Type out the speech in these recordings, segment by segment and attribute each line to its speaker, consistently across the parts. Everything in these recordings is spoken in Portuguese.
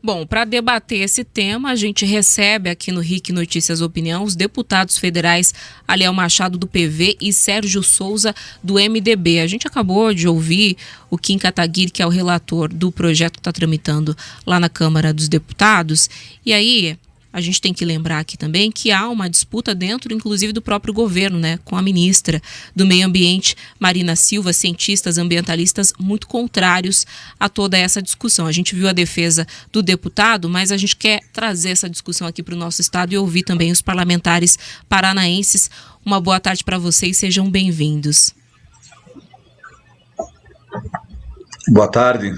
Speaker 1: Bom, para debater esse tema, a gente recebe aqui no RIC Notícias Opinião os deputados federais Aliel Machado, do PV, e Sérgio Souza, do MDB. A gente acabou de ouvir o Kim Kataguiri, que é o relator do projeto que está tramitando lá na Câmara dos Deputados. E aí, a gente tem que lembrar aqui também que há uma disputa dentro, inclusive, do próprio governo, né, com a ministra do Meio Ambiente, Marina Silva, cientistas ambientalistas muito contrários a toda essa discussão. A gente viu a defesa do deputado, mas a gente quer trazer essa discussão aqui para o nosso estado e ouvir também os parlamentares paranaenses. Uma boa tarde para vocês, sejam bem-vindos.
Speaker 2: Boa tarde.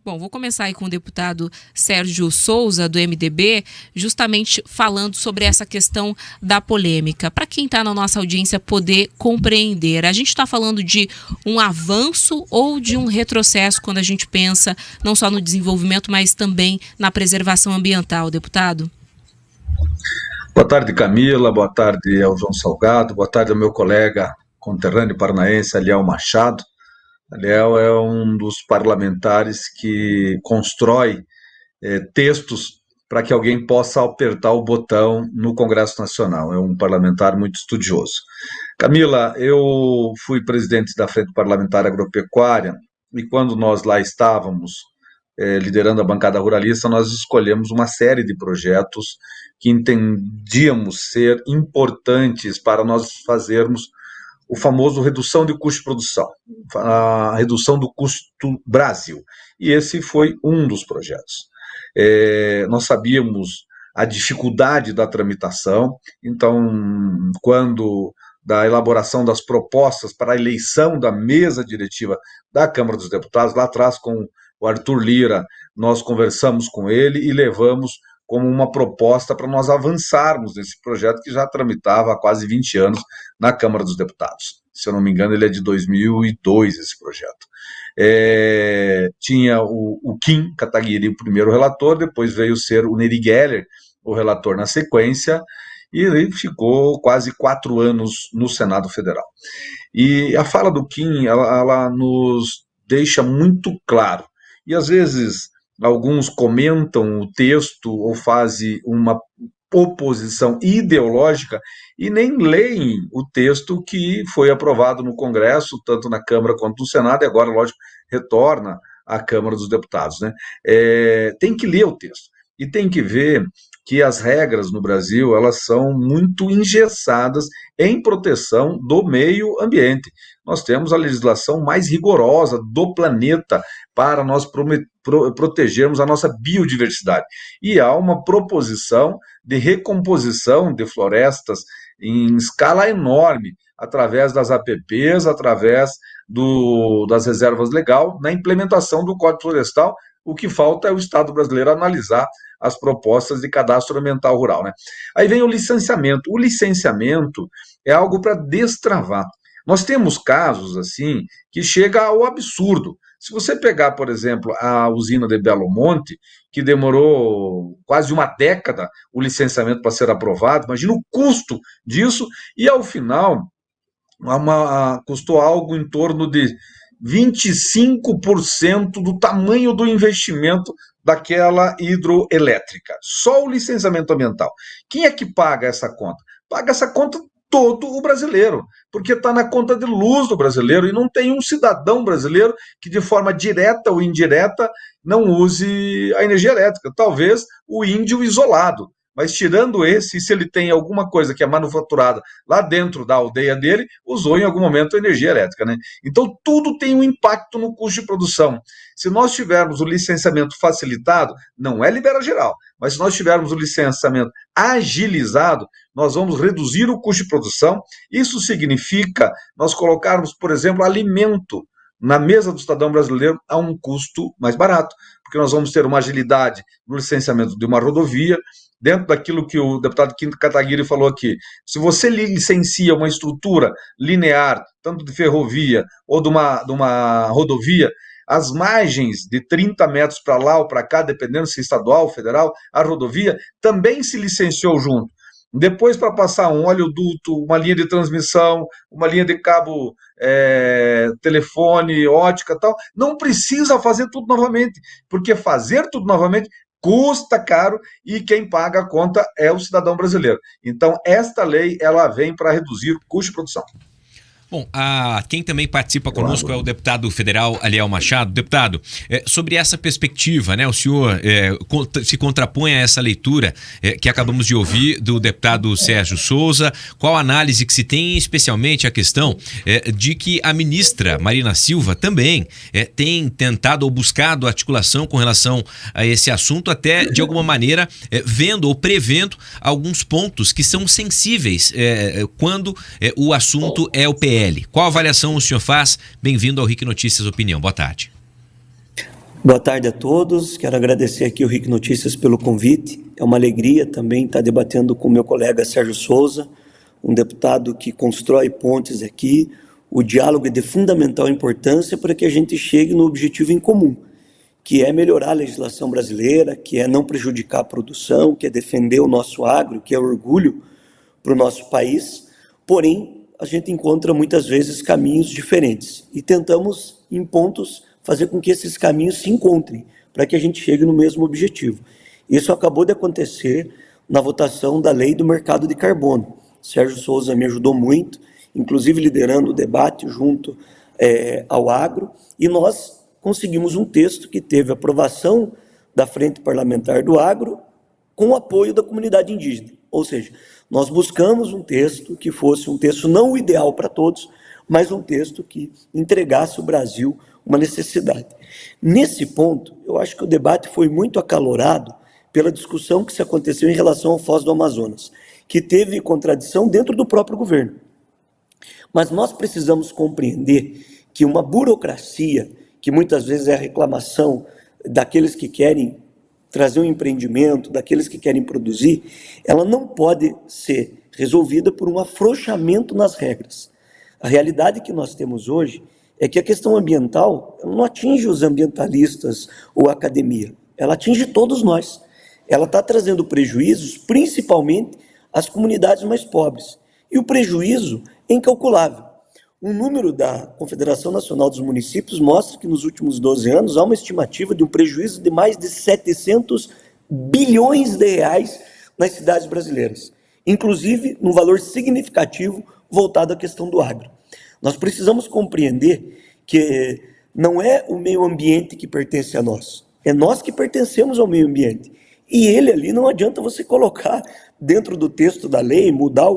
Speaker 1: Bom, vou começar aí com o deputado Sérgio Souza, do MDB, justamente falando sobre essa questão da polêmica. Para quem está na nossa audiência poder compreender, a gente está falando de um avanço ou de um retrocesso quando a gente pensa não só no desenvolvimento, mas também na preservação ambiental, deputado?
Speaker 2: Boa tarde, Camila. Boa tarde ao João Salgado. Boa tarde ao meu colega conterrâneo paranaense, Aliel Machado. Aliel é um dos parlamentares que constrói textos para que alguém possa apertar o botão no Congresso Nacional. É um parlamentar muito estudioso. Camila, eu fui presidente da Frente Parlamentar Agropecuária e quando nós lá estávamos liderando a bancada ruralista, nós escolhemos uma série de projetos que entendíamos ser importantes para nós fazermos o famoso redução de custo de produção, a redução do custo Brasil. E esse foi um dos projetos. Nós sabíamos a dificuldade da tramitação, então, quando da elaboração das propostas para a eleição da mesa diretiva da Câmara dos Deputados, lá atrás com o Arthur Lira, nós conversamos com ele e levamos como uma proposta para nós avançarmos nesse projeto que já tramitava há quase 20 anos na Câmara dos Deputados. Se eu não me engano, ele é de 2002, esse projeto. Tinha o Kim Kataguiri, o primeiro relator, depois veio ser o Neri Geller, o relator na sequência, e ele ficou quase 4 anos no Senado Federal. E a fala do Kim, ela nos deixa muito claro, e às vezes alguns comentam o texto ou fazem uma oposição ideológica e nem leem o texto que foi aprovado no Congresso, tanto na Câmara quanto no Senado, e agora, lógico, retorna à Câmara dos Deputados, né? Tem que ler o texto e tem que ver que as regras no Brasil, elas são muito engessadas em proteção do meio ambiente. Nós temos a legislação mais rigorosa do planeta para nós protegermos a nossa biodiversidade. E há uma proposição de recomposição de florestas em escala enorme, através das APPs, através das reservas legais, na implementação do Código Florestal. O que falta é o Estado brasileiro analisar as propostas de cadastro ambiental rural, né? Aí vem o licenciamento. O licenciamento é algo para destravar. Nós temos casos, assim, que chega ao absurdo. Se você pegar, por exemplo, a usina de Belo Monte, que demorou quase uma década o licenciamento para ser aprovado, imagina o custo disso, e ao final custou algo em torno de 25% do tamanho do investimento daquela hidroelétrica. Só o licenciamento ambiental. Quem é que paga essa conta? Paga essa conta todo o brasileiro, porque está na conta de luz do brasileiro e não tem um cidadão brasileiro que de forma direta ou indireta não use a energia elétrica. Talvez o índio isolado. Mas tirando esse, se ele tem alguma coisa que é manufaturada lá dentro da aldeia dele, usou em algum momento a energia elétrica, né? Então tudo tem um impacto no custo de produção. Se nós tivermos o licenciamento facilitado, não é libera geral, mas se nós tivermos o licenciamento agilizado, nós vamos reduzir o custo de produção. Isso significa nós colocarmos, por exemplo, alimento na mesa do cidadão brasileiro a um custo mais barato, porque nós vamos ter uma agilidade no licenciamento de uma rodovia, dentro daquilo que o deputado Kim Kataguiri falou aqui. Se você licencia uma estrutura linear, tanto de ferrovia ou de uma rodovia, as margens de 30 metros para lá ou para cá, dependendo se é estadual ou federal, a rodovia também se licenciou junto. Depois, para passar um oleoduto, uma linha de transmissão, uma linha de cabo, telefone, ótica, tal, não precisa fazer tudo novamente, porque fazer tudo novamente custa caro e quem paga a conta é o cidadão brasileiro. Então, esta lei ela vem para reduzir o custo de produção.
Speaker 3: Bom, quem também participa conosco é o deputado federal Aliel Machado. Deputado, sobre essa perspectiva, né, o senhor se contrapõe a essa leitura que acabamos de ouvir do deputado Sérgio Souza. Qual a análise que se tem, especialmente a questão de que a ministra Marina Silva também tem tentado ou buscado articulação com relação a esse assunto, até de alguma maneira vendo ou prevendo alguns pontos que são sensíveis quando o assunto é o PL. Qual avaliação o senhor faz? Bem-vindo ao RIC Notícias Opinião. Boa tarde.
Speaker 4: Boa tarde a todos. Quero agradecer aqui o RIC Notícias pelo convite. É uma alegria também estar debatendo com o meu colega Sérgio Souza, um deputado que constrói pontes aqui. O diálogo é de fundamental importância para que a gente chegue no objetivo em comum, que é melhorar a legislação brasileira, que é não prejudicar a produção, que é defender o nosso agro, que é orgulho para o nosso país. Porém, a gente encontra muitas vezes caminhos diferentes e tentamos, em pontos, fazer com que esses caminhos se encontrem, para que a gente chegue no mesmo objetivo. Isso acabou de acontecer na votação da lei do mercado de carbono. Sérgio Souza me ajudou muito, inclusive liderando o debate junto ao agro, e nós conseguimos um texto que teve aprovação da Frente Parlamentar do Agro com o apoio da comunidade indígena. Ou seja, nós buscamos um texto que fosse um texto não o ideal para todos, mas um texto que entregasse ao Brasil uma necessidade. Nesse ponto, eu acho que o debate foi muito acalorado pela discussão que se aconteceu em relação ao Foz do Amazonas, que teve contradição dentro do próprio governo. Mas nós precisamos compreender que uma burocracia, que muitas vezes é a reclamação daqueles que querem trazer um empreendimento, daqueles que querem produzir, ela não pode ser resolvida por um afrouxamento nas regras. A realidade que nós temos hoje é que a questão ambiental não atinge os ambientalistas ou a academia, ela atinge todos nós. Ela está trazendo prejuízos, principalmente às comunidades mais pobres. E o prejuízo é incalculável. Um número da Confederação Nacional dos Municípios mostra que nos últimos 12 anos há uma estimativa de um prejuízo de mais de 700 bilhões de reais nas cidades brasileiras, inclusive num valor significativo voltado à questão do agro. Nós precisamos compreender que não é o meio ambiente que pertence a nós, é nós que pertencemos ao meio ambiente. E ele ali não adianta você colocar dentro do texto da lei, mudar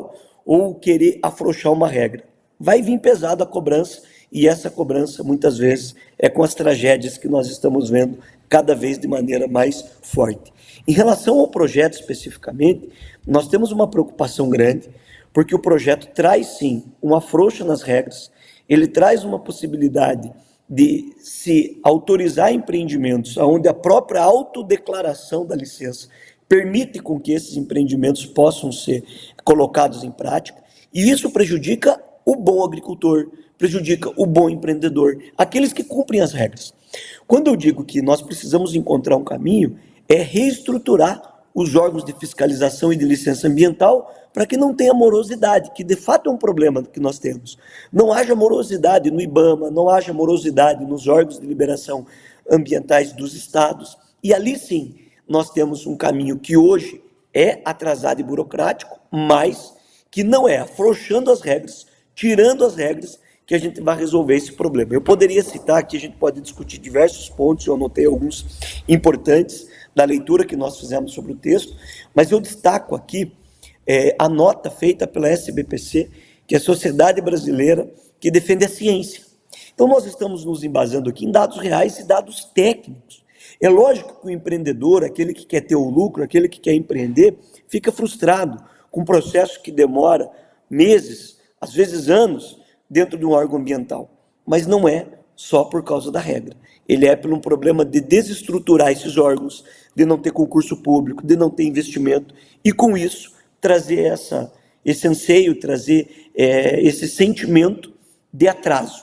Speaker 4: ou querer afrouxar uma regra. Vai vir pesado a cobrança, e essa cobrança, muitas vezes, é com as tragédias que nós estamos vendo cada vez de maneira mais forte. Em relação ao projeto especificamente, nós temos uma preocupação grande, porque o projeto traz, sim, uma afrouxa nas regras, ele traz uma possibilidade de se autorizar empreendimentos onde a própria autodeclaração da licença permite com que esses empreendimentos possam ser colocados em prática, e isso prejudica o bom agricultor, prejudica o bom empreendedor, aqueles que cumprem as regras. Quando eu digo que nós precisamos encontrar um caminho, é reestruturar os órgãos de fiscalização e de licença ambiental para que não tenha morosidade, que de fato é um problema que nós temos. Não haja morosidade no IBAMA, não haja morosidade nos órgãos de liberação ambientais dos estados, e ali sim nós temos um caminho que hoje é atrasado e burocrático, mas que não é afrouxando as regras, tirando as regras, que a gente vai resolver esse problema. Eu poderia citar aqui, a gente pode discutir diversos pontos, eu anotei alguns importantes da leitura que nós fizemos sobre o texto, mas eu destaco aqui a nota feita pela SBPC, que é a Sociedade Brasileira que defende a ciência. Então nós estamos nos embasando aqui em dados reais e dados técnicos. É lógico que o empreendedor, aquele que quer ter o lucro, aquele que quer empreender, fica frustrado com um processo que demora meses, às vezes anos, dentro de um órgão ambiental. Mas não é só por causa da regra. Ele é por um problema de desestruturar esses órgãos, de não ter concurso público, de não ter investimento, e com isso trazer esse anseio, trazer esse sentimento de atraso.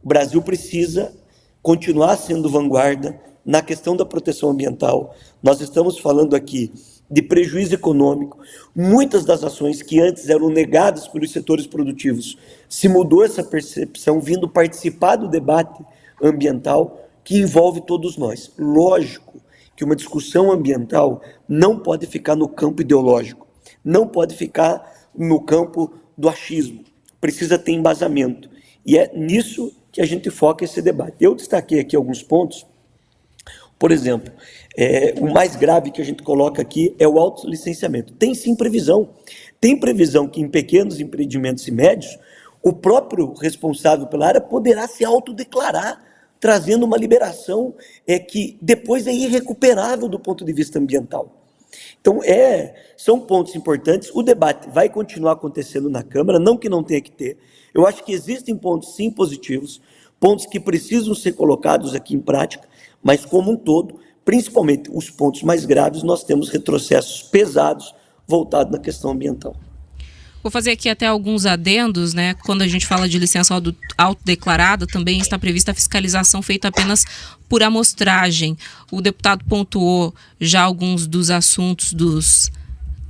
Speaker 4: O Brasil precisa continuar sendo vanguarda na questão da proteção ambiental. Nós estamos falando aqui de prejuízo econômico. Muitas das ações que antes eram negadas pelos setores produtivos, se mudou essa percepção, vindo participar do debate ambiental que envolve todos nós. Lógico que uma discussão ambiental não pode ficar no campo ideológico, não pode ficar no campo do achismo, precisa ter embasamento. E é nisso que a gente foca esse debate. Eu destaquei aqui alguns pontos. Por exemplo, o mais grave que a gente coloca aqui é o autolicenciamento. Tem sim previsão. Tem previsão que em pequenos empreendimentos e médios, o próprio responsável pela área poderá se autodeclarar, trazendo uma liberação que depois é irrecuperável do ponto de vista ambiental. Então, são pontos importantes. O debate vai continuar acontecendo na Câmara, não que não tenha que ter. Eu acho que existem pontos, sim, positivos, pontos que precisam ser colocados aqui em prática, mas, como um todo, principalmente os pontos mais graves, nós temos retrocessos pesados voltados na questão ambiental.
Speaker 1: Vou fazer aqui até alguns adendos, né? Quando a gente fala de licença autodeclarada, também está prevista a fiscalização feita apenas por amostragem. O deputado pontuou já alguns dos assuntos, dos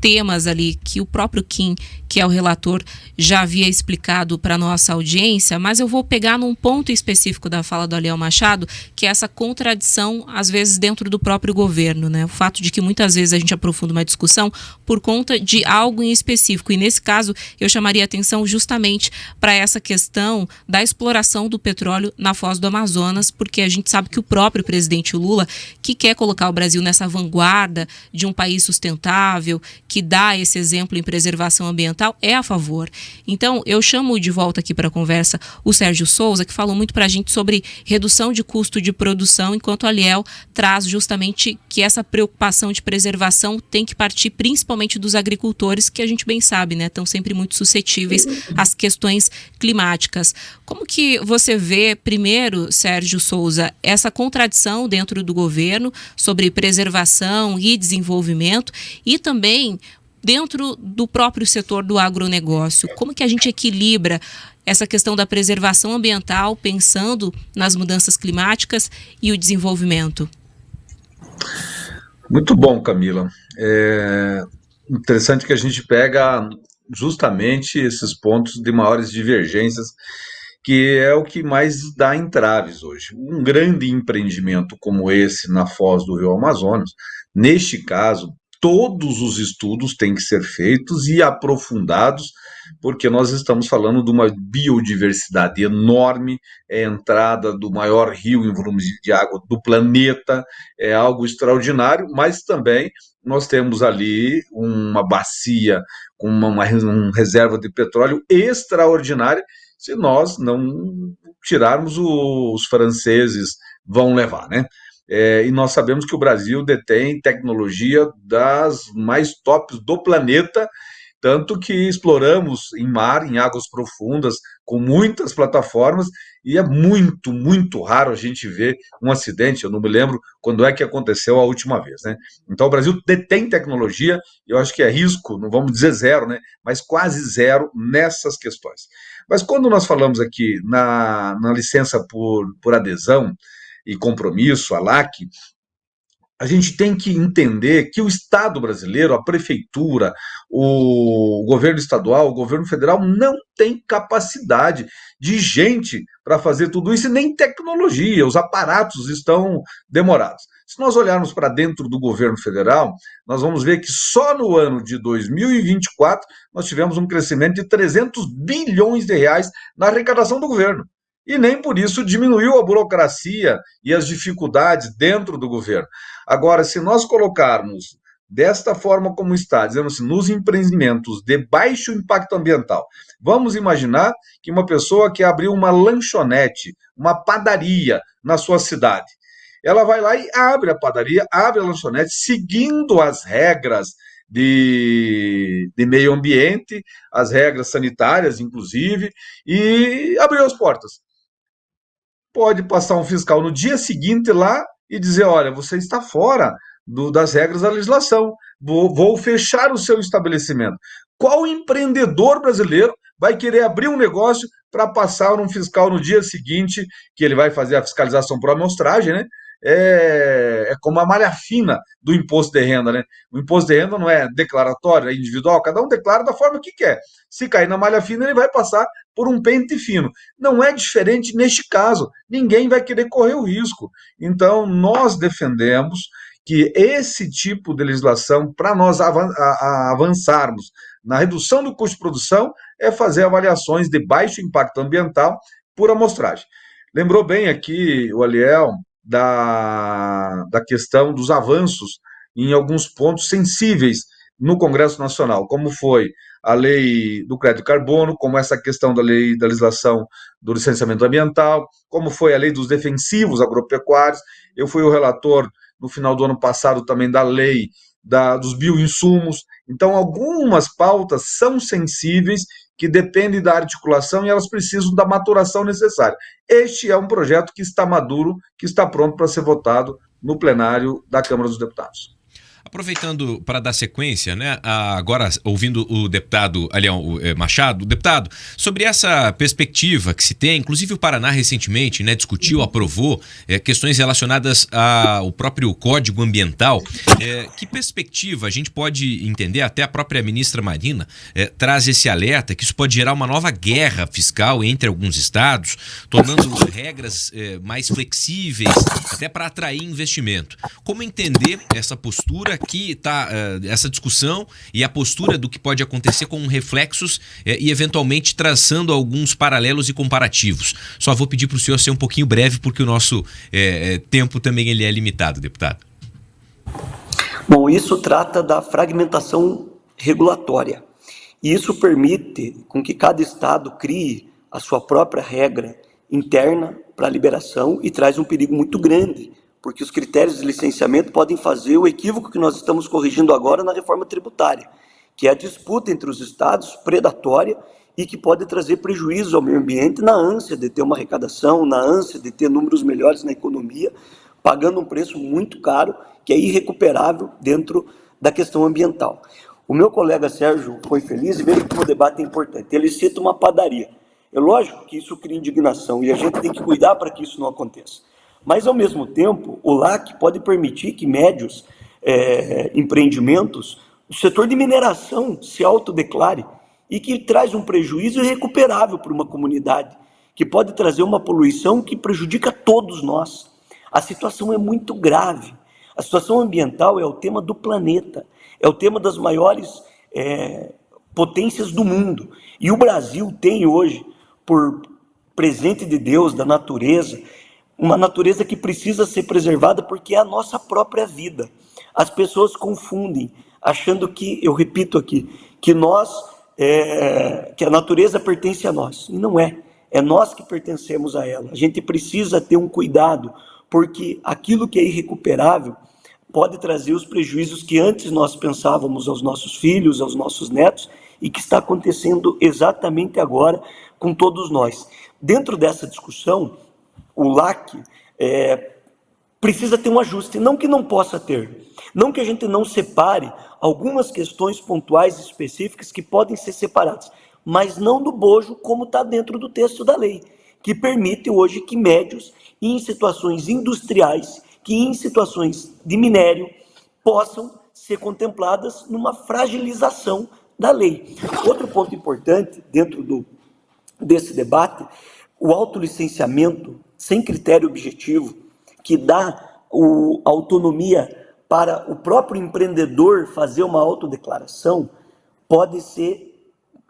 Speaker 1: temas ali que o próprio Kim, que é o relator, já havia explicado para a nossa audiência, mas eu vou pegar num ponto específico da fala do Aliel Machado, que é essa contradição, às vezes, dentro do próprio governo, né? O fato de que muitas vezes a gente aprofunda uma discussão por conta de algo em específico, e nesse caso eu chamaria atenção justamente para essa questão da exploração do petróleo na Foz do Amazonas, porque a gente sabe que o próprio presidente Lula, que quer colocar o Brasil nessa vanguarda de um país sustentável, que dá esse exemplo em preservação ambiental, é a favor. Então, eu chamo de volta aqui para a conversa o Sérgio Souza, que falou muito para a gente sobre redução de custo de produção, enquanto a Aliel traz justamente que essa preocupação de preservação tem que partir principalmente dos agricultores, que a gente bem sabe, né, estão sempre muito suscetíveis às questões climáticas. Como que você vê, primeiro, Sérgio Souza, essa contradição dentro do governo sobre preservação e desenvolvimento, e também dentro do próprio setor do agronegócio? Como que a gente equilibra essa questão da preservação ambiental, pensando nas mudanças climáticas, e o desenvolvimento?
Speaker 2: Muito bom, Camila. É interessante que a gente pega justamente esses pontos de maiores divergências, que é o que mais dá entraves hoje. Um grande empreendimento como esse na foz do Rio Amazonas, neste caso, todos os estudos têm que ser feitos e aprofundados, porque nós estamos falando de uma biodiversidade enorme, é a entrada do maior rio em volume de água do planeta, é algo extraordinário, mas também nós temos ali uma bacia com uma reserva de petróleo extraordinária. Se nós não tirarmos, os franceses vão levar, né? E nós sabemos que o Brasil detém tecnologia das mais tops do planeta, tanto que exploramos em mar, em águas profundas, com muitas plataformas, e é muito, muito raro a gente ver um acidente. Eu não me lembro quando é que aconteceu a última vez, né? Então o Brasil detém tecnologia, e eu acho que é risco, não vamos dizer zero, né? Mas quase zero nessas questões. Mas quando nós falamos aqui na licença por adesão e compromisso, a LAC, a gente tem que entender que o Estado brasileiro, a prefeitura, o governo estadual, o governo federal não tem capacidade de gente para fazer tudo isso, e nem tecnologia, os aparatos estão demorados. Se nós olharmos para dentro do governo federal, nós vamos ver que só no ano de 2024 nós tivemos um crescimento de 300 bilhões de reais na arrecadação do governo. E nem por isso diminuiu a burocracia e as dificuldades dentro do governo. Agora, se nós colocarmos desta forma como está, dizendo assim, nos empreendimentos de baixo impacto ambiental, vamos imaginar que uma pessoa que abriu uma lanchonete, uma padaria na sua cidade, ela vai lá e abre a padaria, abre a lanchonete, seguindo as regras de meio ambiente, as regras sanitárias, inclusive, e abriu as portas. Pode passar um fiscal no dia seguinte lá e dizer, olha, você está fora das regras da legislação, vou fechar o seu estabelecimento. Qual empreendedor brasileiro vai querer abrir um negócio para passar um fiscal no dia seguinte, que ele vai fazer a fiscalização por amostragem, né? É como a malha fina do imposto de renda, né? O imposto de renda não é declaratório, é individual, cada um declara da forma que quer. Se cair na malha fina, ele vai passar por um pente fino. Não é diferente neste caso. Ninguém vai querer correr o risco. Então, nós defendemos que esse tipo de legislação, para nós avançarmos na redução do custo de produção, é fazer avaliações de baixo impacto ambiental por amostragem. Lembrou bem aqui o Aliel da questão dos avanços em alguns pontos sensíveis no Congresso Nacional, como foi a lei do crédito carbono, como essa questão da lei da legislação do licenciamento ambiental, como foi a lei dos defensivos agropecuários. Eu fui o relator no final do ano passado também da lei dos bioinsumos. Então, algumas pautas são sensíveis, que dependem da articulação e elas precisam da maturação necessária. Este é um projeto que está maduro, que está pronto para ser votado no plenário da Câmara dos Deputados.
Speaker 3: Aproveitando para dar sequência, né, agora ouvindo o deputado Machado, deputado, sobre essa perspectiva que se tem, inclusive o Paraná recentemente, né, discutiu, aprovou questões relacionadas ao próprio Código Ambiental. Que perspectiva a gente pode entender, até a própria ministra Marina traz esse alerta, que isso pode gerar uma nova guerra fiscal entre alguns estados, tornando regras mais flexíveis, até para atrair investimento. Como entender essa postura que está essa discussão e a postura do que pode acontecer com reflexos e eventualmente traçando alguns paralelos e comparativos? Só vou pedir para o senhor ser um pouquinho breve, porque o nosso tempo também ele é limitado, deputado.
Speaker 4: Bom, isso trata da fragmentação regulatória. E isso permite com que cada estado crie a sua própria regra interna para a liberação e traz um perigo muito grande, porque os critérios de licenciamento podem fazer o equívoco que nós estamos corrigindo agora na reforma tributária, que é a disputa entre os estados predatória e que pode trazer prejuízo ao meio ambiente na ânsia de ter uma arrecadação, na ânsia de ter números melhores na economia, pagando um preço muito caro, que é irrecuperável dentro da questão ambiental. O meu colega Sérgio foi feliz e veio que o debate é importante. Ele cita uma padaria. É lógico que isso cria indignação e a gente tem que cuidar para que isso não aconteça. Mas, ao mesmo tempo, o LAC pode permitir que médios empreendimentos, o setor de mineração se autodeclare e que traz um prejuízo irrecuperável para uma comunidade, que pode trazer uma poluição que prejudica todos nós. A situação é muito grave. A situação ambiental é o tema do planeta, é o tema das maiores potências do mundo. E o Brasil tem hoje, por presente de Deus, da natureza, uma natureza que precisa ser preservada porque é a nossa própria vida. As pessoas confundem, achando que, eu repito aqui, que que a natureza pertence a nós. E não é. É nós que pertencemos a ela. A gente precisa ter um cuidado, porque aquilo que é irrecuperável pode trazer os prejuízos que antes nós pensávamos aos nossos filhos, aos nossos netos, e que está acontecendo exatamente agora com todos nós. Dentro dessa discussão, o LAC precisa ter um ajuste, não que não possa ter, não que a gente não separe algumas questões pontuais específicas que podem ser separadas, mas não do bojo como está dentro do texto da lei, que permite hoje que médios em situações industriais, que em situações de minério, possam ser contempladas numa fragilização da lei. Outro ponto importante dentro desse debate, o autolicenciamento sem critério objetivo, que dá autonomia para o próprio empreendedor fazer uma autodeclaração, pode ser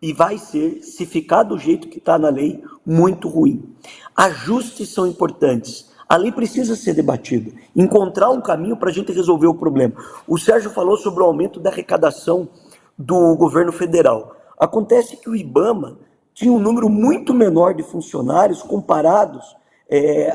Speaker 4: e vai ser, se ficar do jeito que está na lei, muito ruim. Ajustes são importantes. A lei precisa ser debatida, encontrar um caminho para a gente resolver o problema. O Sérgio falou sobre o aumento da arrecadação do governo federal. Acontece que o IBAMA tinha um número muito menor de funcionários comparados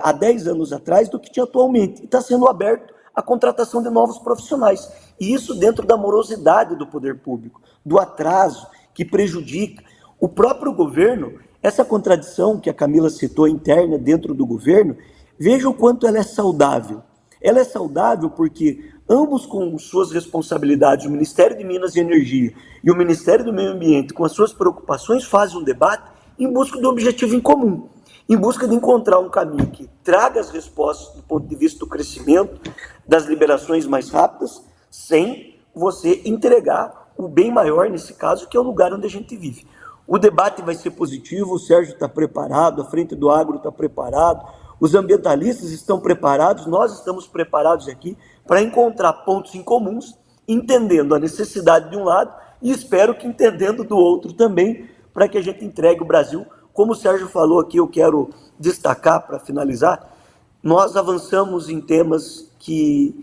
Speaker 4: há 10 anos atrás do que tinha atualmente. E está sendo aberto a contratação de novos profissionais. E isso dentro da morosidade do poder público, do atraso que prejudica o próprio governo. Essa contradição que a Camila citou interna dentro do governo, veja o quanto ela é saudável. Ela é saudável porque ambos com suas responsabilidades, o Ministério de Minas e Energia e o Ministério do Meio Ambiente, com as suas preocupações, fazem um debate em busca do objetivo em comum. em busca de encontrar um caminho que traga as respostas do ponto de vista do crescimento, das liberações mais rápidas, sem você entregar o bem maior, nesse caso, que é o lugar onde a gente vive. O debate vai ser positivo, o Sérgio está preparado, a Frente do Agro está preparado, os ambientalistas estão preparados, nós estamos preparados aqui para encontrar pontos em comuns, entendendo a necessidade de um lado e espero que entendendo do outro também, para que a gente entregue o Brasil. Como o Sérgio falou aqui, eu quero destacar, para finalizar, nós avançamos em temas que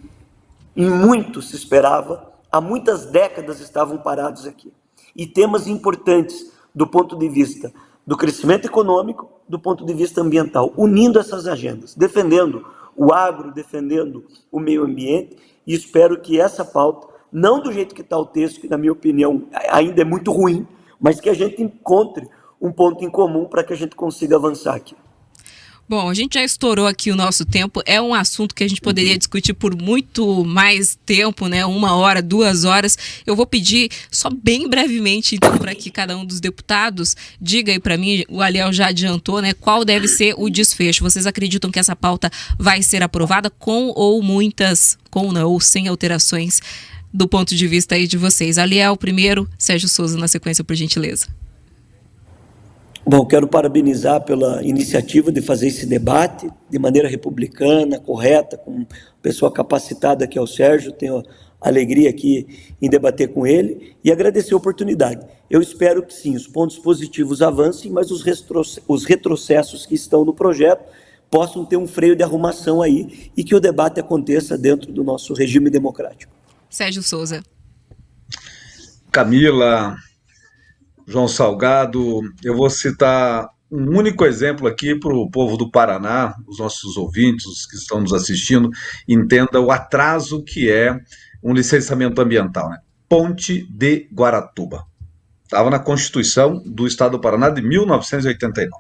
Speaker 4: em muito se esperava, há muitas décadas estavam parados aqui. E temas importantes do ponto de vista do crescimento econômico, do ponto de vista ambiental, unindo essas agendas, defendendo o agro, defendendo o meio ambiente, e espero que essa pauta, não do jeito que está o texto, que na minha opinião ainda é muito ruim, mas que a gente encontre um ponto em comum para que a gente consiga avançar aqui.
Speaker 1: Bom, a gente já estourou aqui o nosso tempo, é um assunto que a gente poderia discutir por muito mais tempo, né? 1 hora, 2 horas. Eu vou pedir só bem brevemente, então, para que cada um dos deputados diga aí para mim, o Aliel já adiantou, né? Qual deve ser o desfecho? Vocês acreditam que essa pauta vai ser aprovada com ou sem alterações do ponto de vista aí de vocês? Aliel primeiro, Sérgio Souza na sequência, por gentileza.
Speaker 4: Bom, quero parabenizar pela iniciativa de fazer esse debate de maneira republicana, correta, com uma pessoa capacitada que é o Sérgio. Tenho a alegria aqui em debater com ele e agradecer a oportunidade. Eu espero que sim, os pontos positivos avancem, mas os retrocessos que estão no projeto possam ter um freio de arrumação aí e que o debate aconteça dentro do nosso regime democrático.
Speaker 1: Sérgio Souza.
Speaker 2: Camila, João Salgado, eu vou citar um único exemplo aqui para o povo do Paraná, os nossos ouvintes, os que estão nos assistindo, entenda o atraso que é um licenciamento ambiental, né? Ponte de Guaratuba. Estava na Constituição do Estado do Paraná de 1989.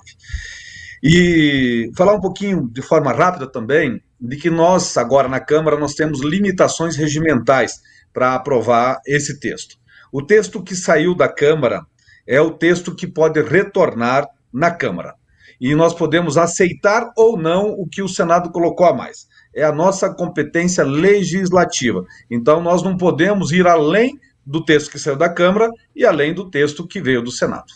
Speaker 2: E falar um pouquinho, de forma rápida também, de que nós, agora na Câmara, nós temos limitações regimentais para aprovar esse texto. O texto que saiu da Câmara é o texto que pode retornar na Câmara. E nós podemos aceitar ou não o que o Senado colocou a mais. É a nossa competência legislativa. Então, nós não podemos ir além do texto que saiu da Câmara e além do texto que veio do Senado.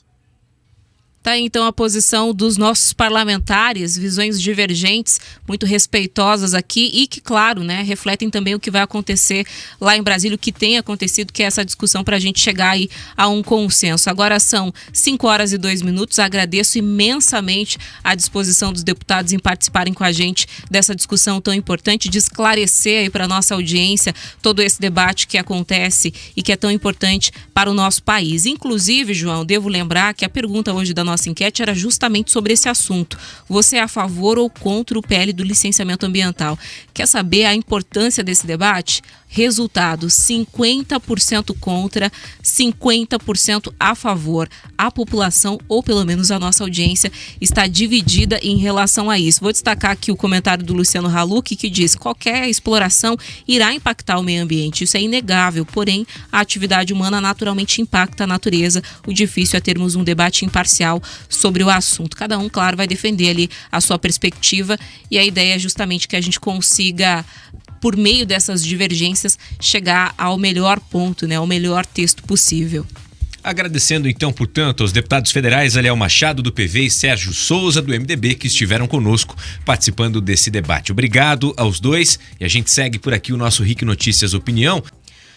Speaker 1: Tá aí, então, a posição dos nossos parlamentares, visões divergentes, muito respeitosas aqui e que, claro, né, refletem também o que vai acontecer lá em Brasília, o que tem acontecido, que é essa discussão para a gente chegar aí a um consenso. Agora são 5 horas e 2 minutos, agradeço imensamente a disposição dos deputados em participarem com a gente dessa discussão tão importante, de esclarecer aí para a nossa audiência todo esse debate que acontece e que é tão importante para o nosso país. Inclusive, João, devo lembrar que a pergunta hoje da nossa enquete era justamente sobre esse assunto. Você é a favor ou contra o PL do licenciamento ambiental? Quer saber a importância desse debate? Resultado: 50% contra, 50% a favor. A população, ou pelo menos a nossa audiência, está dividida em relação a isso. Vou destacar aqui o comentário do Luciano Halluck, que diz: qualquer exploração irá impactar o meio ambiente. Isso é inegável, porém, a atividade humana naturalmente impacta a natureza. O difícil é termos um debate imparcial sobre o assunto. Cada um, claro, vai defender ali a sua perspectiva e a ideia é justamente que a gente consiga, por meio dessas divergências, chegar ao melhor ponto, né, ao melhor texto possível.
Speaker 3: Agradecendo então, portanto, aos deputados federais Aliel Machado do PV e Sérgio Souza do MDB que estiveram conosco participando desse debate. Obrigado aos dois e a gente segue por aqui o nosso RIC Notícias Opinião.